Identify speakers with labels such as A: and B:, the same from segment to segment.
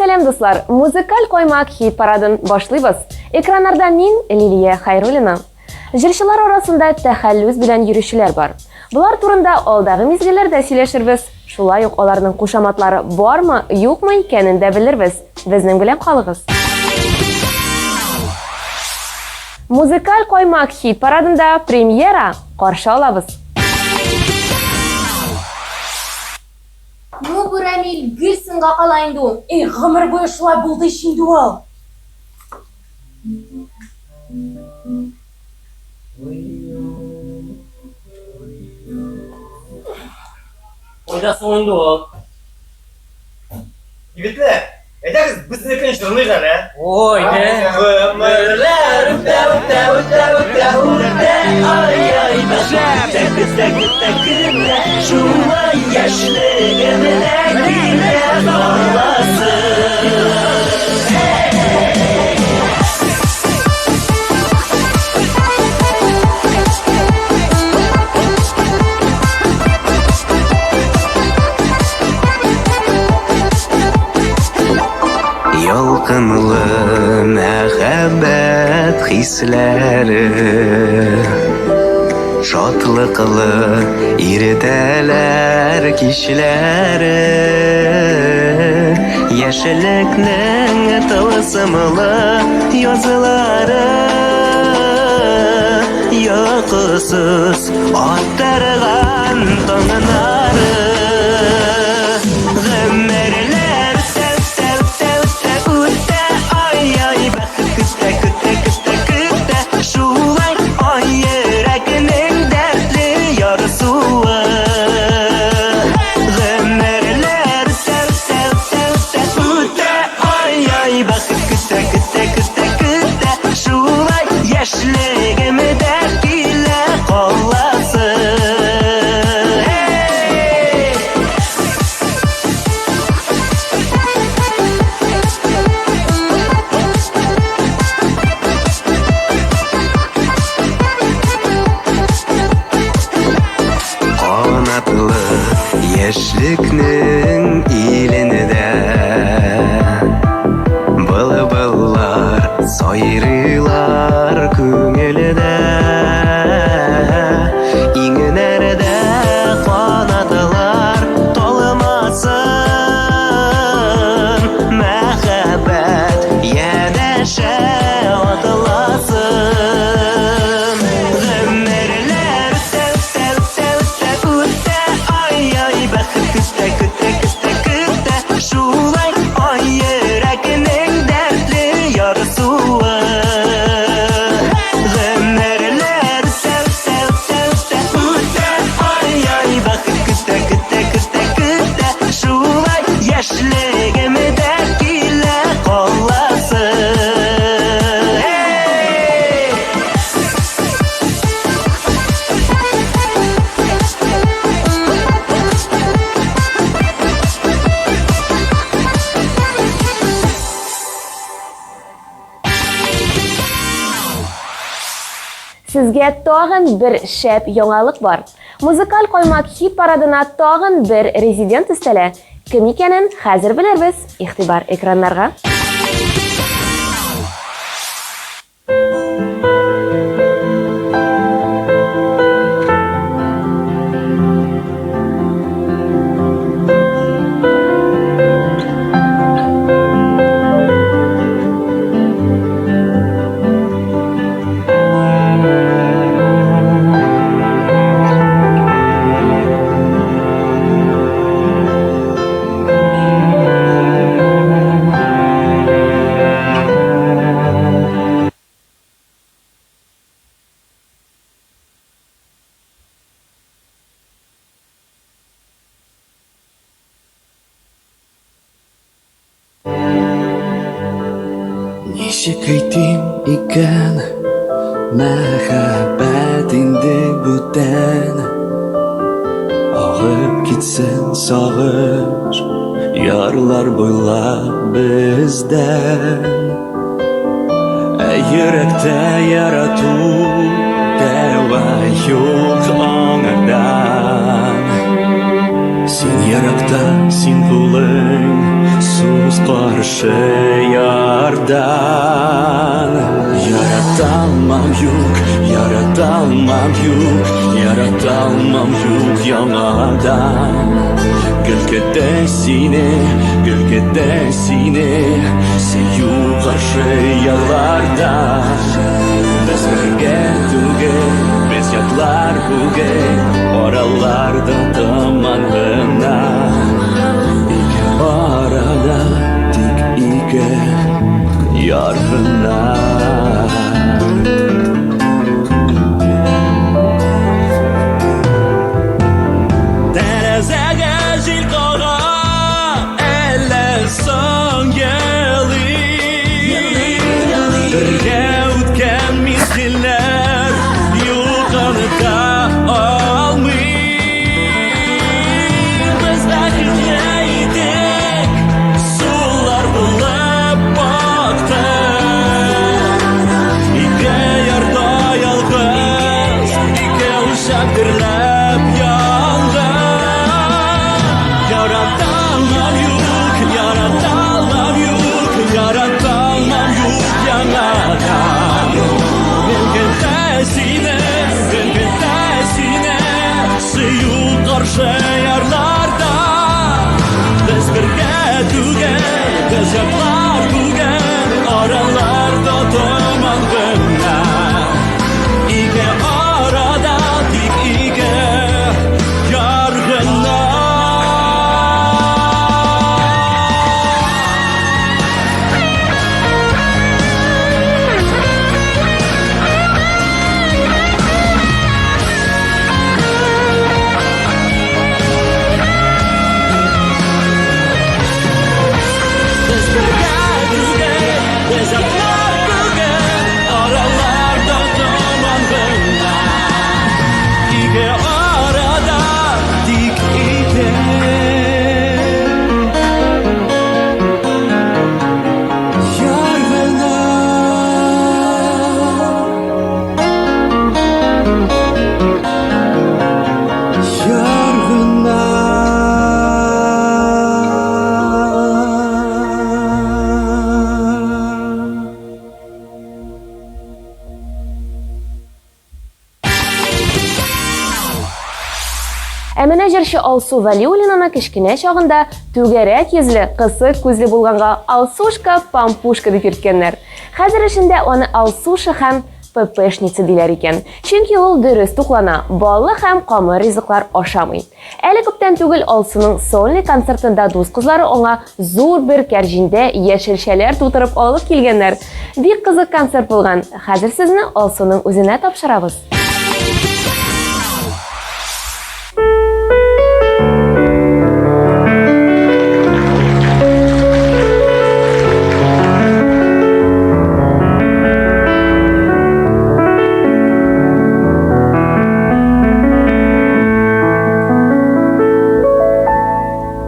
A: Сәлем дуслар, музыкаль коймак хит парадын башлыйбыз. Экраннарда мин, Лилия Хайруллина. Җырчылар арасында тәхәллүс белән йөрүчеләр бар. Булар турында алдагы мизгелләрдә сөйләшербез. Шулай ук аларның кушаматлары бармы, юкмы икәнен дә белербез. Безнең белән калыгыз. Музыкаль коймак хит парадында премьера каршы алабыз.
B: Ну, Бурамил, гел сынга кала инде ул. Гомер буе шулай булды инде ул.
C: Ойдасың инде ул.
D: Егетләр, әйдәгез безнекен җырлыйк әле.
C: Ой,
D: Гомерләр үтә, ай, шулай яшьлегемдә килә баласы.
E: Ялкынлы мәхәббәт хисләре, шатлыклы иртәләр кичләре, яшьлекнең тылсымлы язлары, йокысыз аттырган таңнары. Яшьлекнең иленедә былбыллар сайрыйлар күңелдә, иңнәрдә канатлар талмасын, мәхәббәт янәшә атласын.
A: Сезгә тагын бер шәп яңалык бар. Музыкаль коймак хит парадына тагын бер резидент өстәлә. Кем икәнен хәзер белербез. Игътибар экраннарга.
F: Ничек әйтим икән, мәхәббәт инде бүтән, агып китсен сагыш, ярлар буйлап бездән. Yürekte yaratу deva yok onardan. Sen yarakta, sen kulun, sus karşı yardan. Yaratamam yok, yaratamam yok, yaratamam yok yanadan. Gölgede sine, sen yok karşı yollardan. Biz birge tugel, biz yatlar bugün, oralarda duman gına. İki arada dik iki yargına. Terezege jil kara, elle son birge ötken mizgiller yukarıda almayı. Biz bakırlaydık, sular bulup baktık. İki yarda yalgız, iki uşak dirlep yalgız. Yaratamam yok, yaratamam yok, yaratamam yok yanadan. Gölgedesine, suyu karşı yarlarda. Biz birge tugel, biz yaklar bugün, oralarda duman gına. İki arada dik iki yargına.
A: Әмәнә җырчы Алсу Вәлиуллинаны кечкенә чагында түгәрәк йөзле, кысык күзле булганга Алсушка, Пампушка дип йөрткәннәр. Хәзер эшендә аны Алсуша һәм ППшница диләр икән. Чөнки ул дөрес туклана, баллы һәм камыр ризыклар ашамый. Әле күптән түгел Алсуның сольный концертында дус кызлары аңа зур бер кәрҗиндә яшелчәләр тутырып алып килгәннәр. Бик кызык концерт булган. Хәзер сезне Алсуның үзенә тапшырабыз.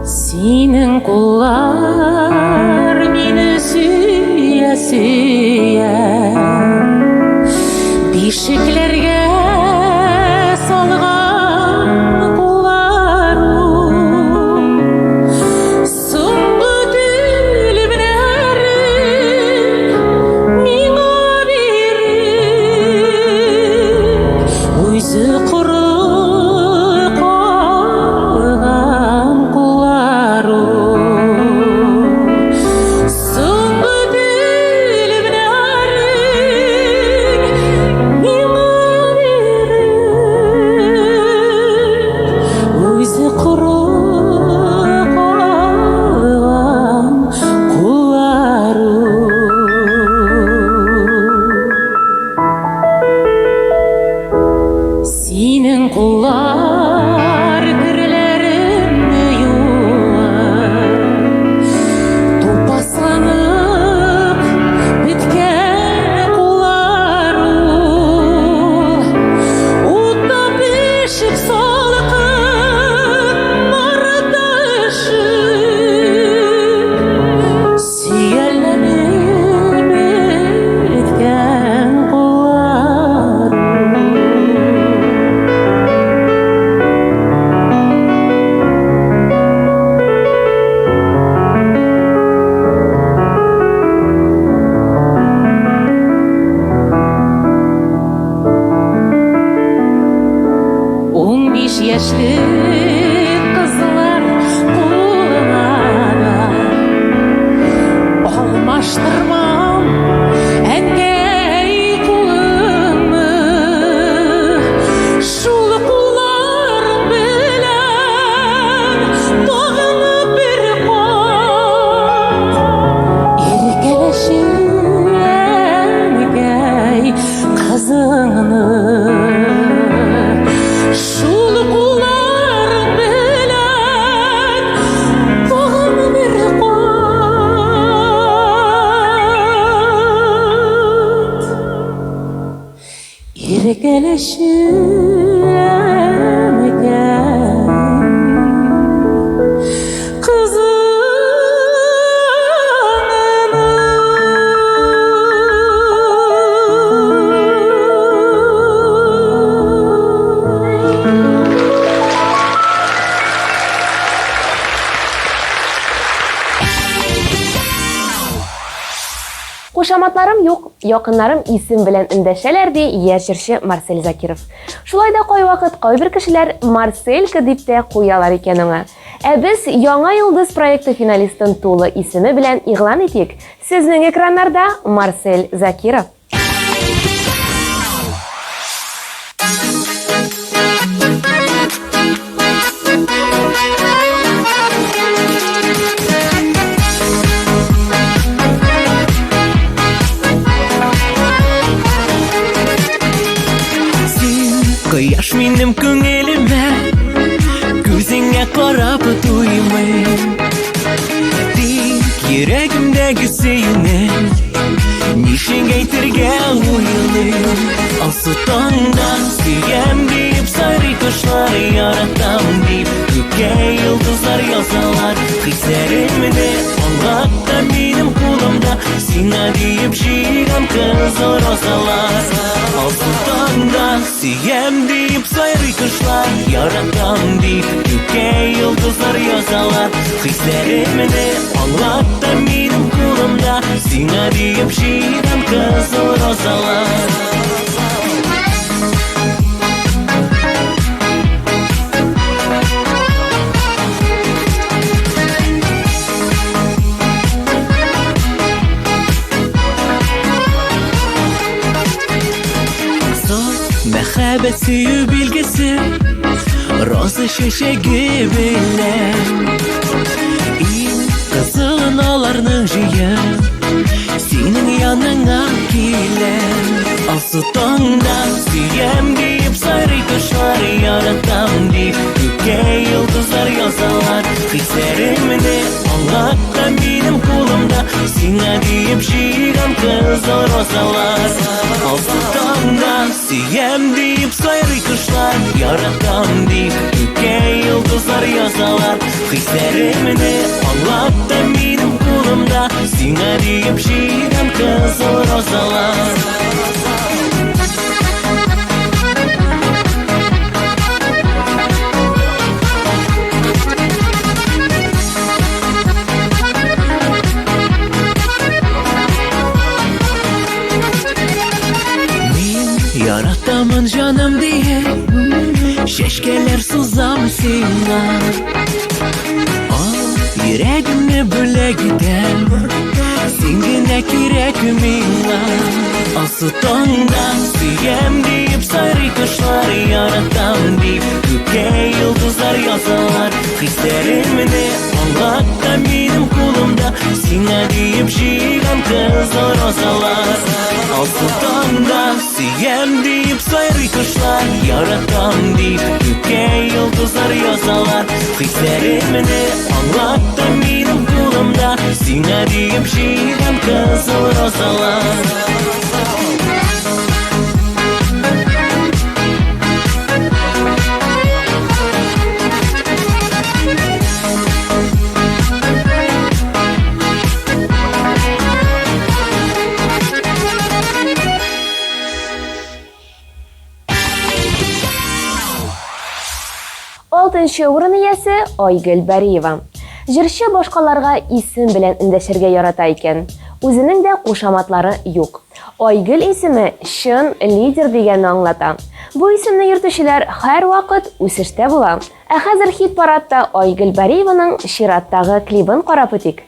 B: Синең куллар мине сөя, бишекләргә салган кулларым, соңгы тилемнәрен миңа биреп, үзе коры калган кулларым, соңгы тилемнәрен яшьли кызлар кулына алмаштырмам әнкәй кулымны шул куллар белән тагын бер кат иркәләшем әнкәй кызыңны шул куллар белән тагын бер кат иркәләшем
A: Кушаматларым юк, якыннарым исем белән эндәшәләр ди яшь җырчы Марсель Закиров. Шулай да кайвакыт кайбер кешеләр Марселька дип тә куялар икән аңа. Ә без Яңа Йолдыз проекты финалистын тулы исеме белән игълан итик. Сезнең экраннарда Марсель Закиров.
E: Кояш минем күңелемә, күзеңә карап туймыйм. Тик йөрәгемдәге сөйне, нишек әйтергә уйлыйм. Алсу таңда сөям дип, сайрый кошлар яратам дип, күккә йолдызлар язалар. Хисләремне аңлатта минем кулымда, сиңа дип җыйган кызыл розалар. Алсу таңда сөям дип, сайрый кошлар яратам дип, күккә йолдызлар язалар. Хисләремне аңлатта минем кулымда, сиңа дип җыйган кызыл розалар. Мәхәббәт сөю билгесе, роза чәчәге белән. Иң кызылын аларның җыеп, синең яныңа киләм. Алсу таңда сөям дип, сайрый кошлар яратам дип, күккә йолдызлар язалар. Хисләремне аңлатта минем кулымда, сиңа дип җыйган кызыл розалар. Алсу таңда сөям дип, сайрый кошлар яратам дип, күккә йолдызлар язалар. Хисләремне аңлатта минем кулымда, сиңа дип җыйган кызыл розалар. Яратамын жаным дие, чәчкәләр сузам сиңа. Йөрәгемне бүләк итәм, син генә кирәк миңа. Алсу таңда сөям дип, сайрый кошлар яратам дип, күккә йолдызлар язалар. Хисләремне аңлатта минем кулымда, сиңа дип җыйган кызыл розалар. Алсу таңда сөям дип, сайрый кошлар яратам дип, күккә йолдызлар язалар. Хисләремне аңлатта минем кулымда, сиңа дип җыйган кызыл розалар.
A: Алтынчы урын иясе Айгөл Бәриева. Җырчы башкаларга исем белән эндәшергә ярата икән. үзенең дә кушаматлары юк. Айгөл исеме чын лидер дигәнне аңлата. Бу исемне йөртүчеләр һәр вакыт үсештә була. Ә хәзер хит-парадта Айгөл Бариеваның чираттагы клибын карап үтик.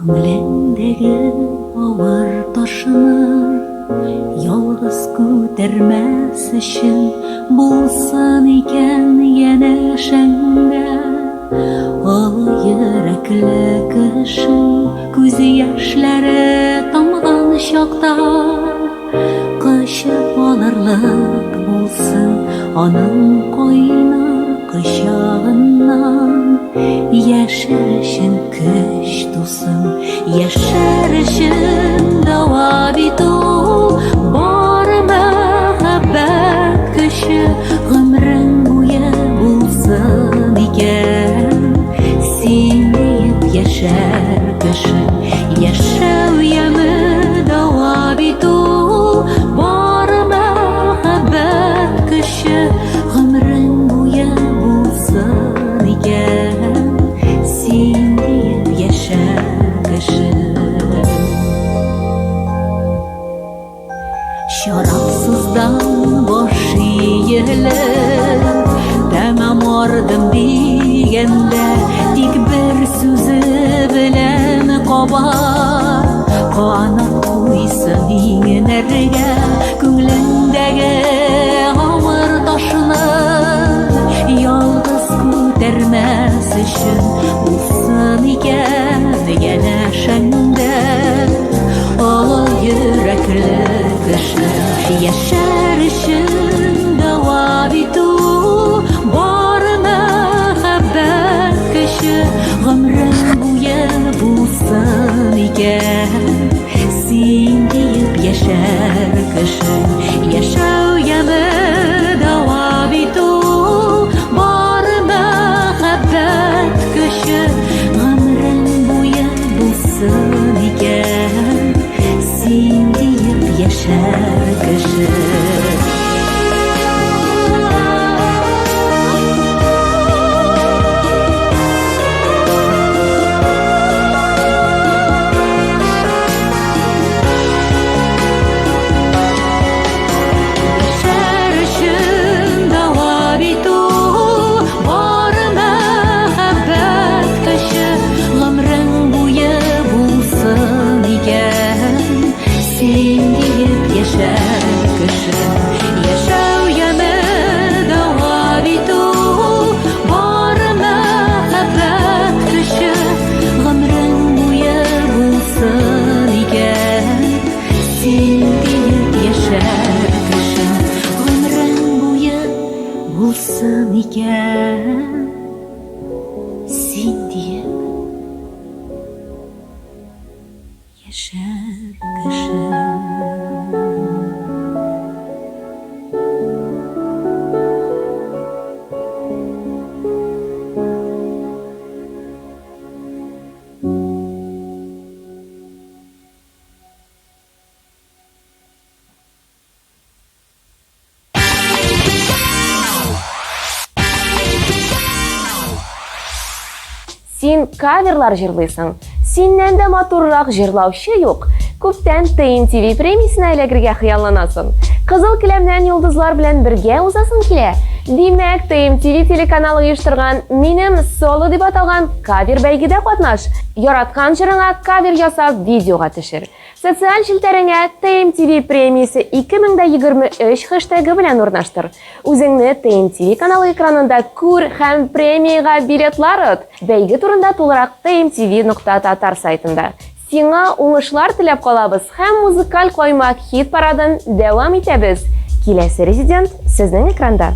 G: Күңелеңдәге авыр ташны ялгыз күтәрмәс өчен булсын икән янәшәңдә олы йөрәкле кеше күз яшьләре тамган чакта качып алырлык булсын аның кайнар кочагыннан яшәр өчен көч тусын яшәр өчен дава бит ул бар мәхәббәт көче гомрең буе булсын икән син диеп яшәр кеше яшәү яме дава бит ул бар мәхәббәт көче гомрең буе булсын икән син диеп яшәр кеше Şarapsızdan boş yiyelim Tamam ordım diyende Dik bir sözü bilen kabar Kanat koysun iğnerge Күңлеңдәге ağır taşını Yalgız күтәрмәс өчен Булсын икән янәшәңдә Олы йөрәкле кеше яшәр өчен дава бит ул бар мәхәббәт көче гомрең буе булсын икән син диеп яшәр кеше яшәү яме дава бит ул бар мәхәббәт көче гомрең буе булсын икән син диеп яшәр кеше Яшәр өчен дава бит ул бар мәхәббәт көче гомрең буе булсын икән син диеп яшәр кеше яшәү яме дава бит ул бар мәхәббәт көче гомрең буе булсын икән син диеп яшәр кеше гомрең буе булсын икән син диеп яшәр кеше
A: Син каверлар җырлыйсың. Синнән дә матуррак җырлаучы юк. Күптән TNTV премиясенә эләгергә хыялланасың. Кызыл келәмнән йолдызлар белән бергә узасың килә. Димәк, TNTV телеканалы оештырган минем соло дип аталган кавер бәйгедә катнаш. Яраткан җырыңа кавер ясап видеога төшер. Социаль җилтәреңә TNTV премиясе 2023 хэштегы белән урнаштыр. Үзеңне TNTV каналы экранында күр һәм премияга билетлар от. Бәйге турында тулырак tntv.tatar сайтында. Сиңа уңышлар теләп калабыз һәм музыкаль каймак хит парадын дәвам итәбез. Киләсе резидент сезнең экранда.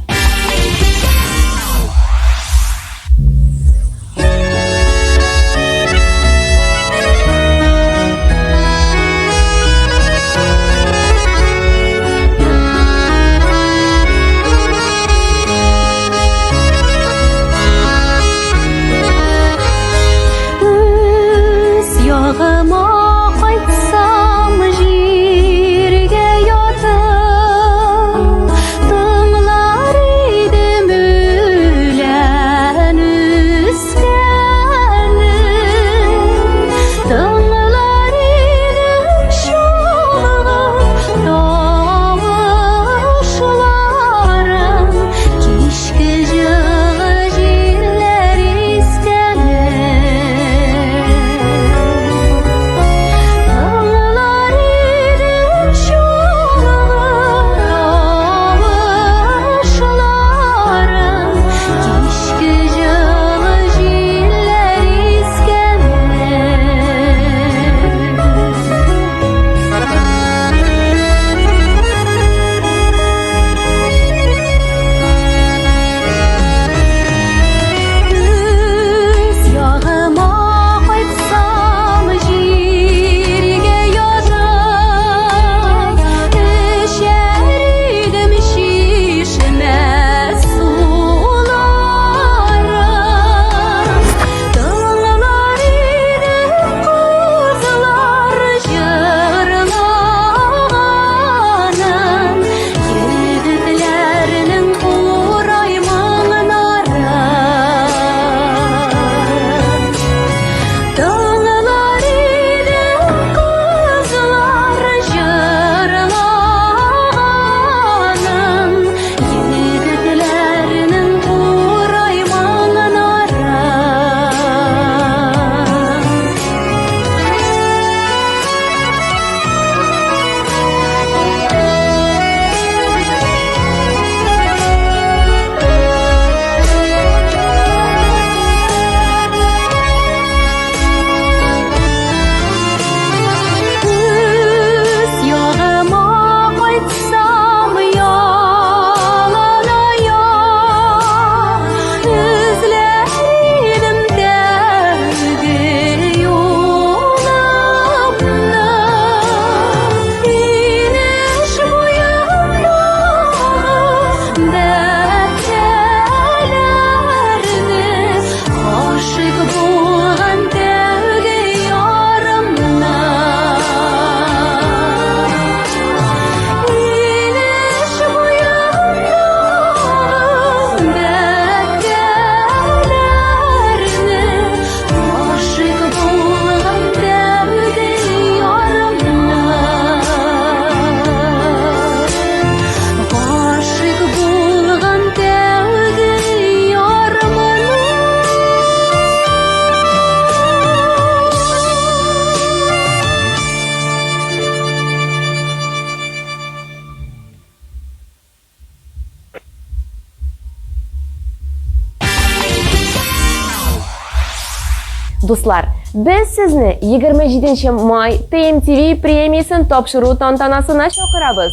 A: Дуслар, biz sizni 27 may TMTV premiyasini topshiruv tantanasına chaqiramiz.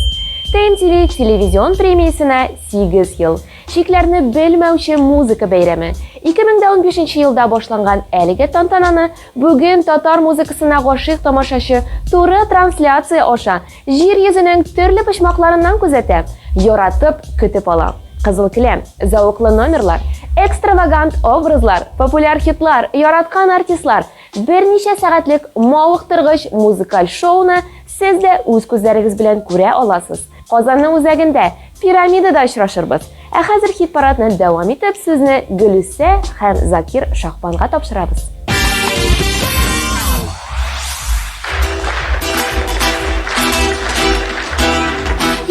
A: TMTV televizyon premiyasine 8 yıl. Şeklerini bilmevçi muzika bayrami. 2015 yılda boshlangan әлеге tantanani bugün Tatar muzikasına g'oshiq tomoshachi to'g'ri translyatsiya osha yer yuzining turli pishmoqlaridan kuzatib, yoratib kutib ola. Qizil kilam, zavqli nomerlar, ekstravagant obrazlar, populyar hitlar, yaratgan artistlar, bir necha soatlik moviqtirg'ich muzikal shouni siz de o'z ko'zlaringiz bilan ko'ra olasiz. Qozonning o'zagida piramidada uchrashirmiz. Hozir hit paradni davom etib sizni Gulusa ham Zakir Shohbonga topshiramiz.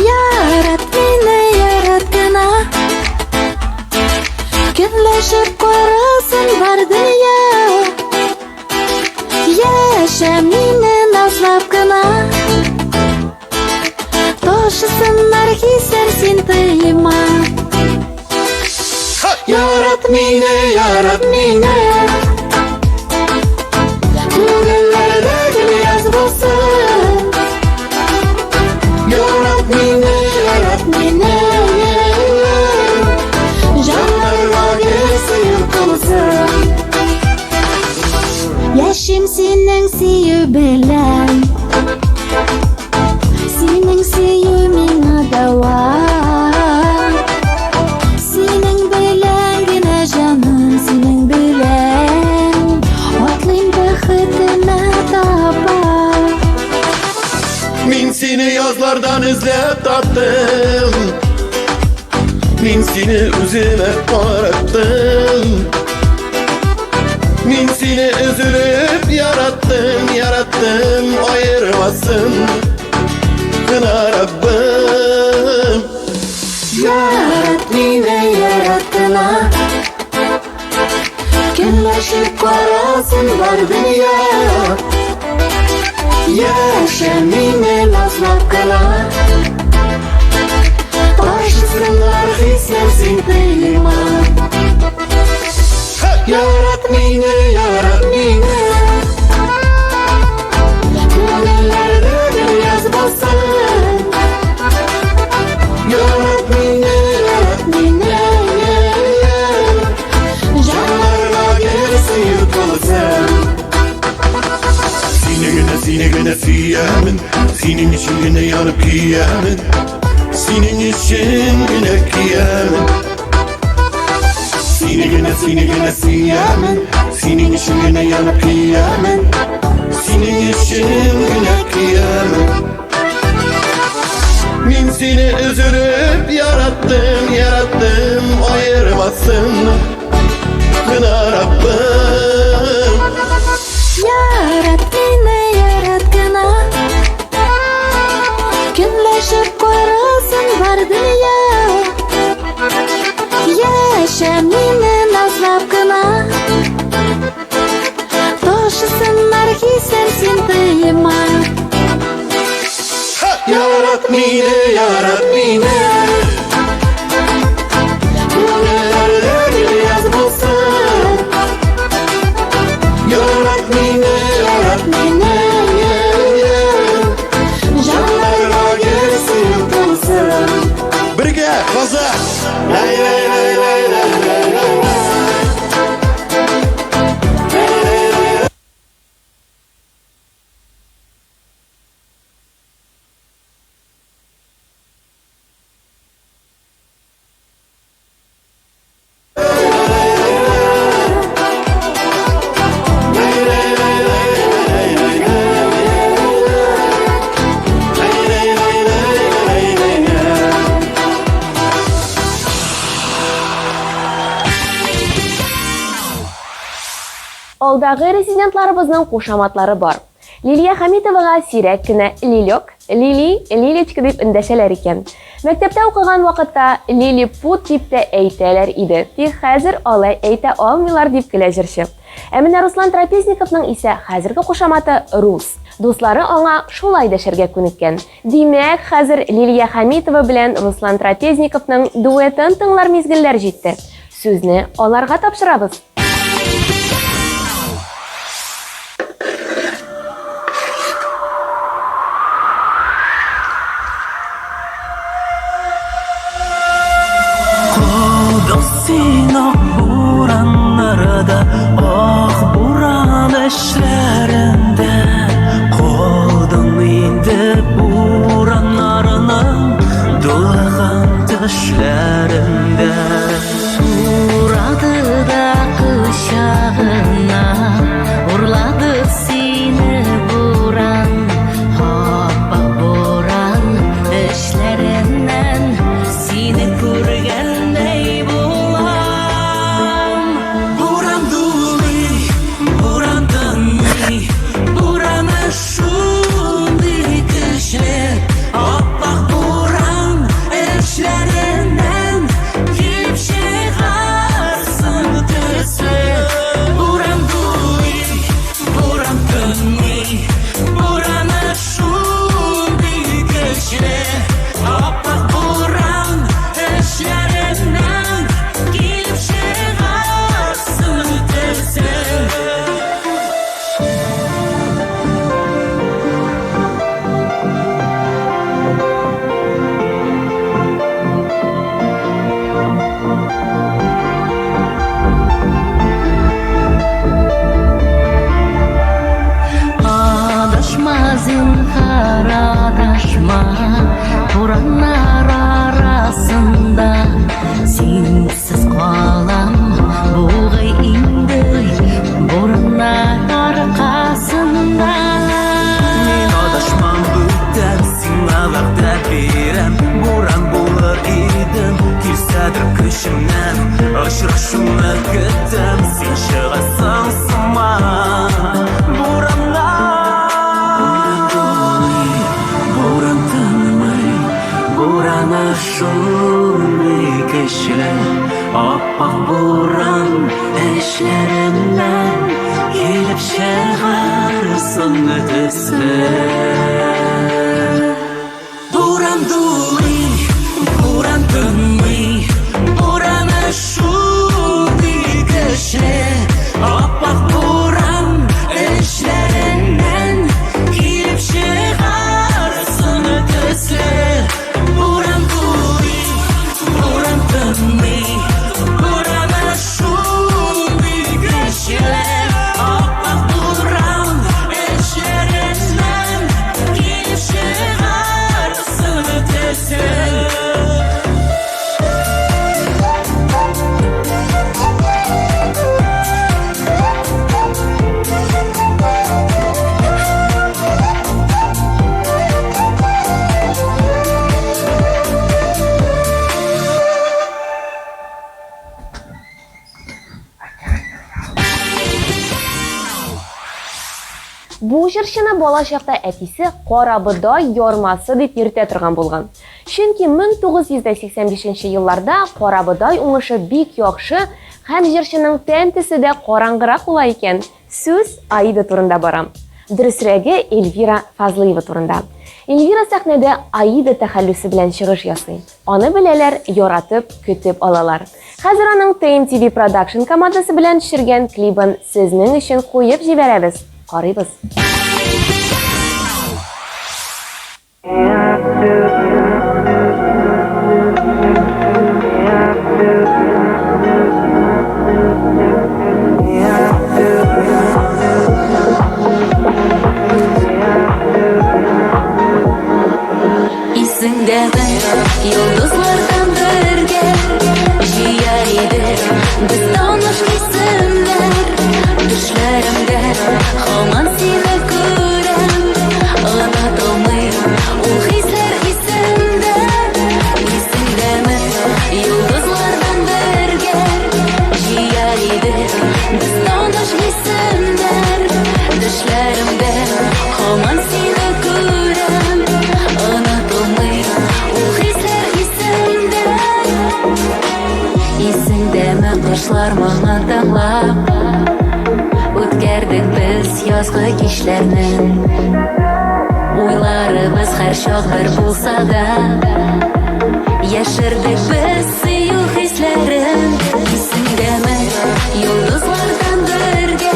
G: Yarat meni yaratgana, kunlashib qarasin bar dunyo. Yasha meni nazlabgana, toshisinlar hisar sen tayma. Yarat meni ko'ngillarda gul yoz bo'lsin. Yarat meni jonlarga sevib qolsin. Yashim sening sevib bilan, sening sevimingga davo. Sening bilangina jonim, sening bilan otling baxtini topar.
F: Men seni yozlardan izlab topdim, men seni o'zimga qaratdim. Men seni üzülüp yarattım, ayırmasın kına Rabbim.
G: Yarat meni yaratgana, kunlashib qarasin bar dunyo. Yasha meni nazlabgana, toshisinlar hislar sen tayma. Yarat meni ko'ngillarda gul yoz bo'lsin. Yarat meni jonlarga sevib qolsin.
F: Seni güne siyemin, senin için güne yanıp giyemin. Senin için güne giyemin. Seni güne siyemin, senin için güne yanıp giyemin. Senin için güne giyemin. Men seni üzülüp yarattım, ayırmasın kına Rabbim.
G: Yarat meni yaratgana, kunlashib qarasin bar dunyo. Yasha meni nazlabgana, toshisinlar hisar sen tayma.
F: Yarat meni
G: ko'ngillarda gul yoz bo'lsin.
F: Yarat meni
G: jonlarga sevib qolsin.
F: Birga Qozoq. Lay lay lay lay lay lay lay.
A: Алдагы резидентларыбызның кушаматлары бар. Лилия Хамитовага сирәк кенә Лилек, Лилечка дип эндәшәләр икән. Мәктәптә укыган вакытта Лилипут дип тә әйтәләр иде. Тик хәзер алай әйтә алмыйлар дип көлә җырчы. Ә менә Руслан Трапезниковның исә хәзерге кушаматы Рус. Дуслары аңа шулай дәшәргә күнеккән. Димәк, хәзер Лилия Хамитова белән Руслан Трапезниковның дуэтын тыңлар мизгелләр җитте. Сүзне аларга тапшырабыз.
E: Буран дулый, буран тынмый, бураны шулый көчле. Аппақ буран эшләреннән килеп чыгар сыны төсле. Буран дулый, буран тынмый, бураны шулый көчле. Аппақ буран эшләреннән килеп чыгар сыны төсле.
A: Бу җырчыны балачакта әтисе Карабодай ярмасы дип йөртә торган булган. Чөнки 1985 елларда Карабодай уңышы бик яхшы һәм җырчының тәнтесе дә караңгырак була икән. Сүз Аида турында бара. Дөресрәге Эльвира Фазлыева турында. Эльвира сәхнәдә Аида тәхәллүсе белән чыгыш ясый. Аны беләләр, яратып, көтеп алалар. Хәзер аның TMTV Production командасы белән төшергән клибын сезнең өчен куеп җибәрәбез. Карыйбыз.
G: Исеңдәме, йолдызлардан бергә җыяр идек без таныш исемнәр. Төшләремдә һаман сине күрәм, онытылмый ул хисләр исемдә. Исеңдәме, йолдызлардан бергә җыяр идек без таныш исемнәр. Төшләремдә һаман сине күрәм, онытылмый ул хисләр исемдә. Исеңдәме, кошлар моңа тыңлап үткәрдек без язгы кичләрне. Уйларыбыз һәр чак бер булса да, яшердек без сөю хисләрен. Исеңдәме, йолдызлардан бергә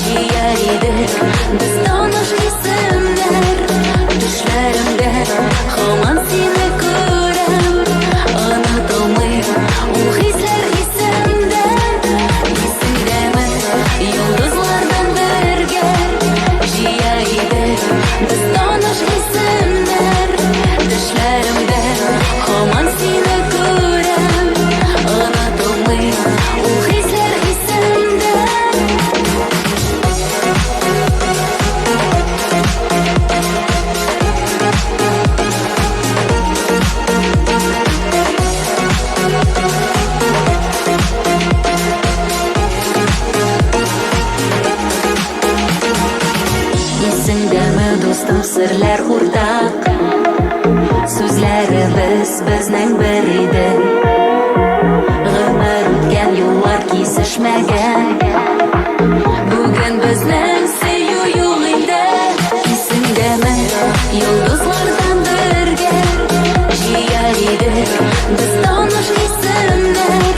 G: җыяр идек без таныш исемнәр. Төшләремдә һаман сине күрәм, онытылмый ул хисләр исемдә. Исеңдәме, йолдызлардан бергә җыяр идек без таныш исемнәр. Төшләремдә һаман сине күрәм, онытылмый ул хисләр исемдә. Исеңдәме, дустым, серләр уртак, сүзләребез безнең бер иде. Гомер үткән, юллар кисешмәгән, бүген безнең сөю юк инде. Исеңдәме, йолдызлардан бергә җыяр идек без таныш исемнәр.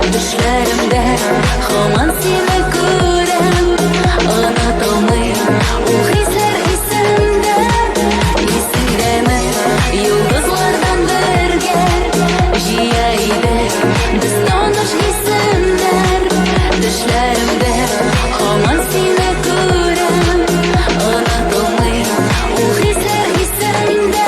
G: Төшләремдә һаман сине күрәм, онытылмый ул хисләр исемдә. Исеңдәме, йолдызлардан бергә җыяр идек без таныш исемнәр. Төшләремдә һаман сине күрәм, онытылмый ул хисләр исемдә.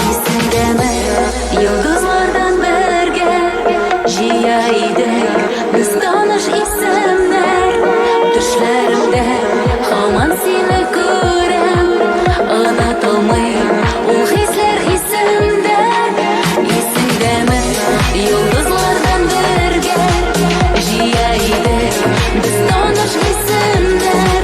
G: Исеңдәме, йолдызлардан бергә җыяр идек без таныш исемнәр. Төшләремдә һаман сине күрәм, онытылмый ул хисләр исемдә. Исеңдәме, йолдызлардан бергә җыяр идек без таныш исемнәр.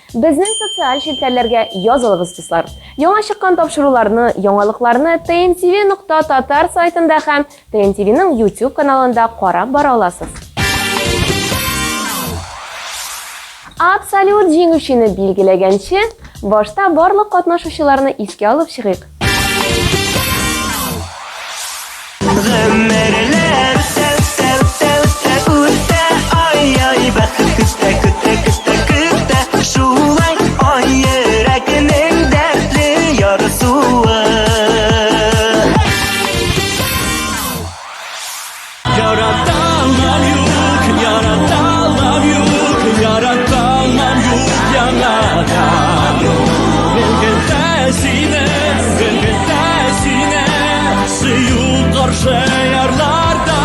A: Безнең социаль челтәрләргә язылыгыз дуслар. Яңа чыккан тапшыруларны, яңалыкларны tntv.tatar сайтында һәм TNTV'ның YouTube каналында карап бара аласыз. Абсолют җиңүчене билгеләгәнче, башта барлык катнашучыларны искә алып чыгыйк.
E: Гомерләр үтә, ай, бәхет көтә, шулай ай йөрәгенең дәртле ярсуы. Яраталам юк яңадан. Гөлгөлдә сине, сөю каршы ярларда.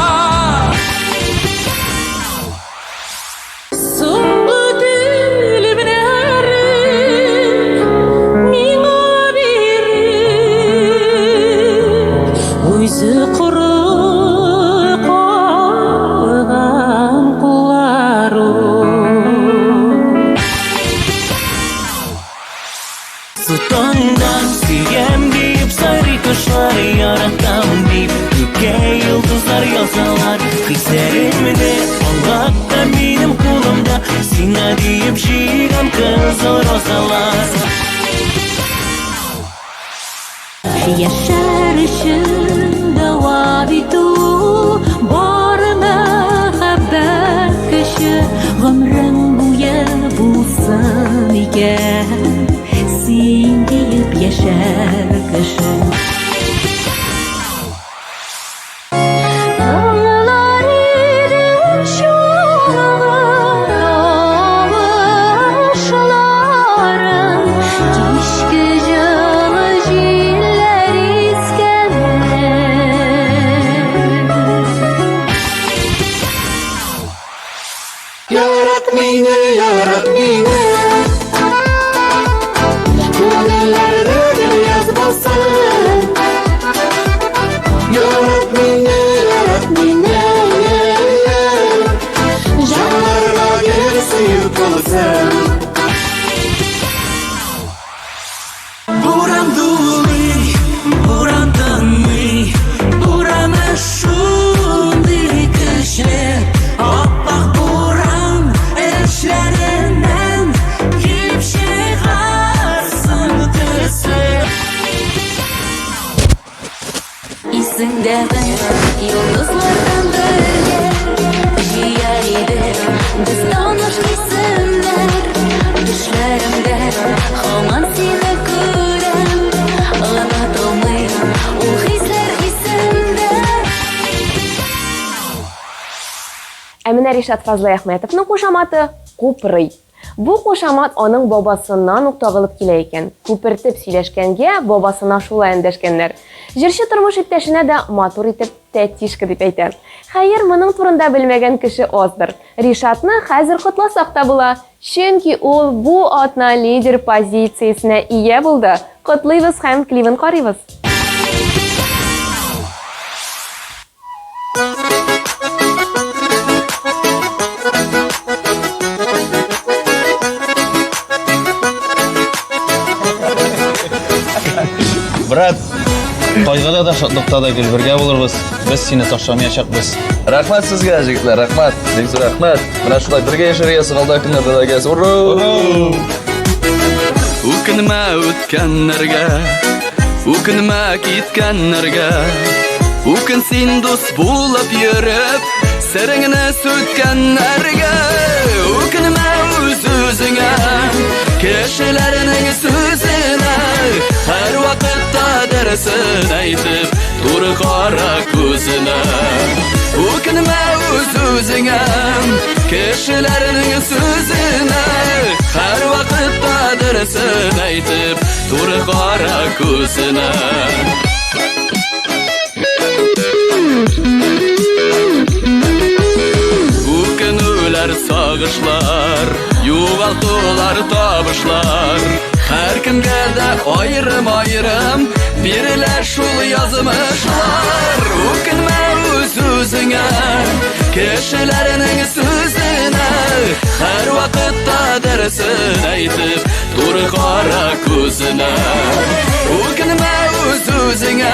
E: Соңгы дилимнәрен миңа биреп, үзе коры калган кулларым. Сутандан сөйгән дип, сайрый кошлар яратам дип, күккә йолдызлар язалар. Хисләремне аңлатта минем кулымда, сиңа дип җыйган кызыл розалар. Яшәр өчен дәвам итү, бары мәхәббәт көче, гомрең буе булсын икән, син дип яшәр кеше. Аңлар идем чуагын, кичке җылы җилләр искәндә.
F: Yarat mine, Күңелләрдә яз бассын. Yarat mine, Җанларга гел сөю кылсын.
E: Буран дулый, буран тынмый, бураны шундый көчле, аппак буран эшләреннән килеп чыгарсын төсле.
G: Исеңдәме йолдызлардан бергә җыя идек без таныш исемнәр. Төшләремдә һаман сине күрәм, онытылмый ул хисләр исемдә.
A: Ә менә Ришат Фазлый Әхмәтовның кушаматы «Купрый». Бу кушамат аның бабасыннан ук тагылып килә икән. Күпертеп сөйләшкәнгә бабасына шулай эндәшкәннәр. Җырчы тормыш иптәшенә дә матур итеп тәтишка дип әйтә. Хәер, моның турында белмәгән кеше аздыр. Ришатны хәзер котласак та була, чөнки ул бу атна лидер позициясенә ия булды. Котлыйбыз һәм клибын карыйбыз.
H: Брат, кайгыда да шатлыкта да гөлбергә булырбыз. Без сине ташламаячакбыз.
I: Рәхмәт сезгә, җегетләр, рәхмәт. Бик зур рәхмәт. Менә шулай бергә яшәргә сыгылда көннәрдә дә гәз.
E: Үкенмә үткәннәргә, үкенмә киткәннәргә. Үкен син дус булып йөреп, сереңне сүткәннәргә. Үкенмә үз-үзеңә, кешеләрнең сүзенә. Һәр вакытта дәресен әйтеп, туры кара күзенә. Үкенмә үз-үзеңә, кешеләрнең сүзенә. Һәр вакытта дәресен әйтеп, туры кара күзенә. Үкенүләр, сагышлар, югалтулар, табышлар. Һәр кемгә дә аерым-аерым бирелә шул язмышлар. Үкенмә үз-үзеңә, кешеләрнең сүзенә. Her vakitte dersin aytıp dur kara kuzuna Ukinme uz-uzine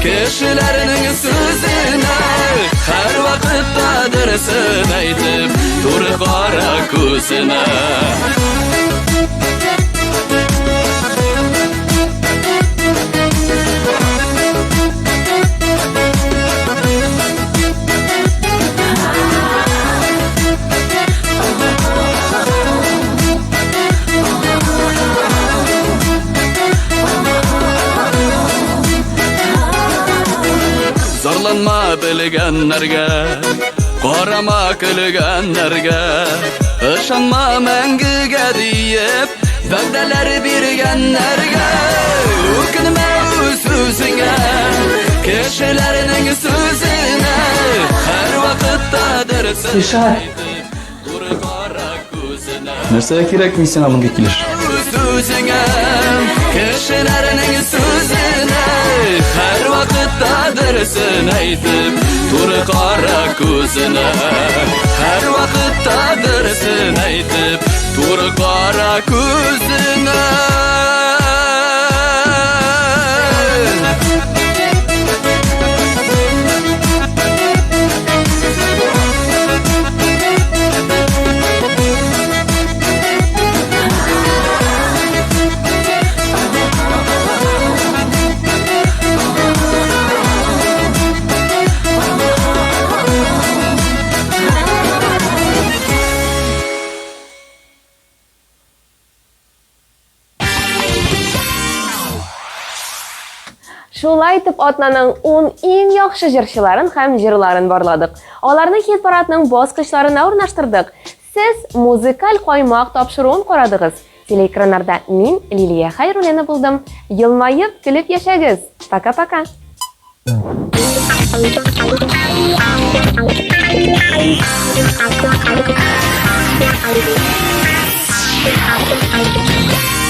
E: Kişilerinin sözüne Her vakitte dersin aytıp dur kara kuzuna Zorlanma bilgenlerge Qarama külgenlerge Işanma məngige deyip Vəqdələr birgenlerge Ukinme uz-uzine Kişilerinin sözüne Her vakitte dersin dur kara kuzuna
I: Нәрсәгә кирәкми сиңа мондый килеш?
E: Sözüne Kişilerinin sözüne Her vakitte dersin aytıp dur kara kuzuna Her vakitte dersin aytıp dur kara kuzuna
A: Шулай итеп атнаның 10 иң яхшы җырчыларын һәм җырларын барладык. Аларны хит парадның баскычларына урнаштырдык. Сез музыкаль каймак тапшыруын карадыгыз. Телеэкраннарда мин Лилия Хайруллина булдым. Елмаеп, көлеп яшәгез. Пока-пока.
G: Thank you.